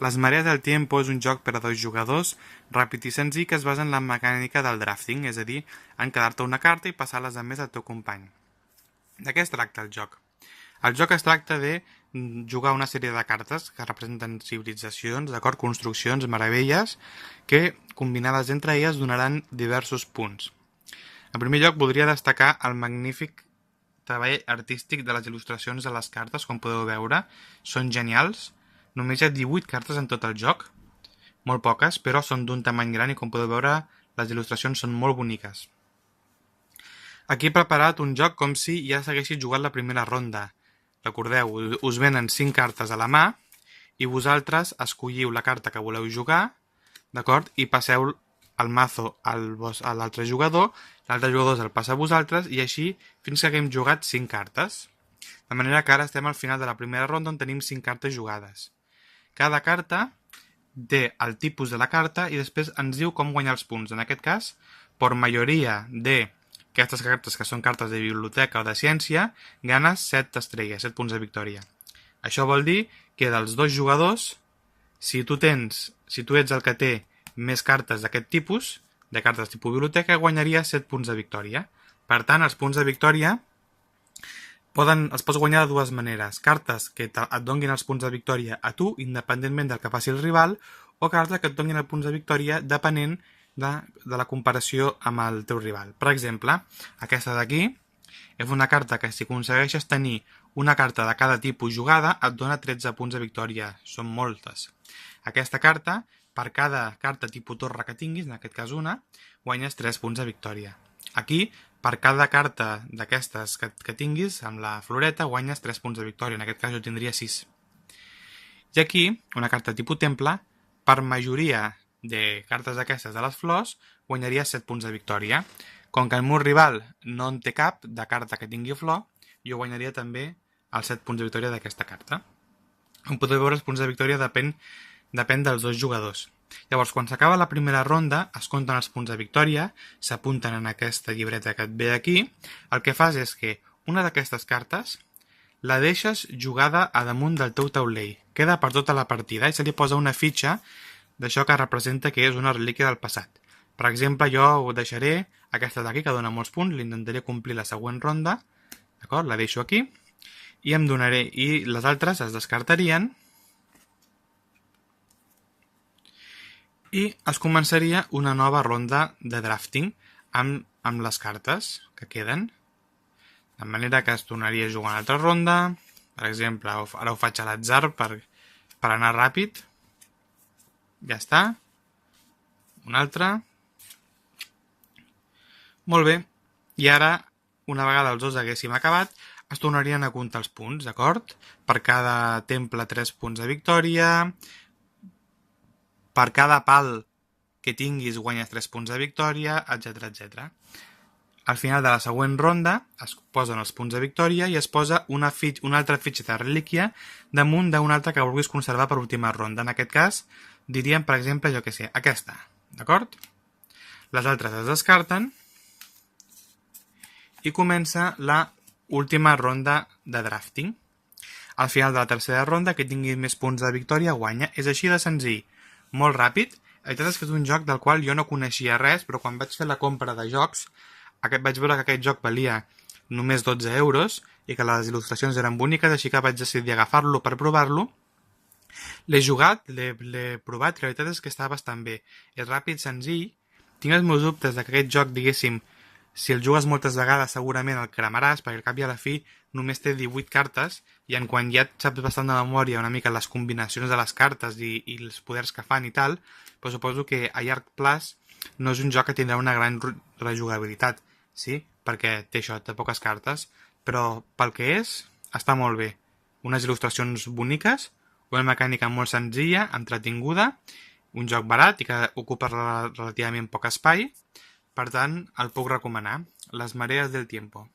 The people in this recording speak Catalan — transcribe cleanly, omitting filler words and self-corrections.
Les marees del tiempo és un joc per a 2 jugadors, ràpid i senzill, que es basa en la mecànica del drafting, és a dir, en quedar-te una carta i passar-les a més al teu company. De què es tracta el joc? El joc es tracta de jugar una sèrie de cartes que representen civilitzacions, d'acord, construccions, meravelles, que combinades entre elles donaran diversos punts. En primer lloc, voldria destacar el magnífic treball artístic de les il·lustracions de les cartes, com podeu veure. Són genials. Només hi ha 18 cartes en tot el joc, molt poques, però són d'un tamany gran i com podeu veure les il·lustracions són molt boniques. Aquí he preparat un joc com si ja s'haguessis jugat la primera ronda. Recordeu, us venen 5 cartes a la mà i vosaltres escolliu la carta que voleu jugar, d'acord? I passeu el mazo a l'altre jugador el passa a vosaltres i així fins que haguem jugat 5 cartes. De manera que ara estem al final de la primera ronda on tenim 5 cartes jugades. Cada carta té el tipus de la carta i després ens diu com guanyar els punts. En aquest cas, per majoria d'aquestes cartes que són cartes de biblioteca o de ciència, ganes 7 estrelles, 7 punts de victòria. Això vol dir que dels 2 jugadors, si tu ets el que té més cartes d'aquest tipus, de cartes tipus biblioteca, guanyaria 7 punts de victòria. Per tant, els punts de victòria els pots guanyar de dues maneres. Cartes que et donguin els punts de victòria a tu, independentment del que faci el rival, o cartes que et donguin els punts de victòria depenent de la comparació amb el teu rival. Per exemple, aquesta d'aquí és una carta que si aconsegueixes tenir una carta de cada tipus jugada et dona 13 punts de victòria. Són moltes. Aquesta carta, per cada carta tipus torre que tinguis, en aquest cas una, guanyes 3 punts de victòria. Aquí, per cada carta d'aquestes que tinguis, amb la floreta, guanyes 3 punts de victòria. En aquest cas jo tindria 6. I aquí, una carta tipus temple, per majoria de cartes d'aquestes de les flors, guanyaria 7 punts de victòria. Com que el meu rival no en té cap de carta que tingui flor, jo guanyaria també els 7 punts de victòria d'aquesta carta. Com podeu veure, els punts de victòria depèn dels 2 jugadors. Llavors, quan s'acaba la primera ronda, es compten els punts de victòria, s'apunten en aquesta llibreta que et ve aquí. El que fas és que una d'aquestes cartes la deixes jugada a damunt del teu taulell. Queda per tota la partida i se li posa una fitxa d'això que representa que és una relíquia del passat. Per exemple, jo ho deixaré aquesta d'aquí, que dona molts punts, l'intentaré complir la següent ronda, d'acord? La deixo aquí i em donaré, i les altres es descartarien i es començaria una nova ronda de drafting amb les cartes que queden. De manera que es tornaria a jugar una altra ronda. Per exemple, ara ho faig a l'atzar per anar ràpid. Ja està. Una altra. Molt bé. I ara, una vegada els dos haguéssim acabat, es tornarien a comptar els punts, d'acord? Per cada temple 3 punts de victòria. Per cada pal que tinguis guanyes 3 punts de victòria, etc etc. Al final de la següent ronda es posen els punts de victòria i es posa una altra fitxa de relíquia damunt d'una altra que vulguis conservar per última ronda. En aquest cas, diríem, per exemple, jo què sé, aquesta, d'acord? Les altres es descarten i comença la última ronda de drafting. Al final de la tercera ronda, qui tingui més punts de victòria guanya. És així de senzill. Molt ràpid. La veritat és que és un joc del qual jo no coneixia res, però quan vaig fer la compra de jocs, vaig veure que aquest joc valia només 12 euros i que les il·lustracions eren boniques, així que vaig decidir agafar-lo per provar-lo. L'he jugat, l'he provat, i la veritat és que està bastant bé. És ràpid, senzill. Tinc els meus dubtes de que aquest joc, diguéssim, si el jugues moltes vegades segurament el cremaràs, perquè al cap i a la fi només té 18 cartes i en quan ja et saps bastant de memòria una mica les combinacions de les cartes i els poders que fan i tal, però suposo que a llarg plaç no és un joc que tindrà una gran rejugabilitat, sí? Perquè té això, té poques cartes, però pel que és, està molt bé. Unes il·lustracions boniques, una mecànica molt senzilla, entretinguda, un joc barat i que ocupa relativament poc espai. Per tant, el puc recomanar. Las mareas del tiempo.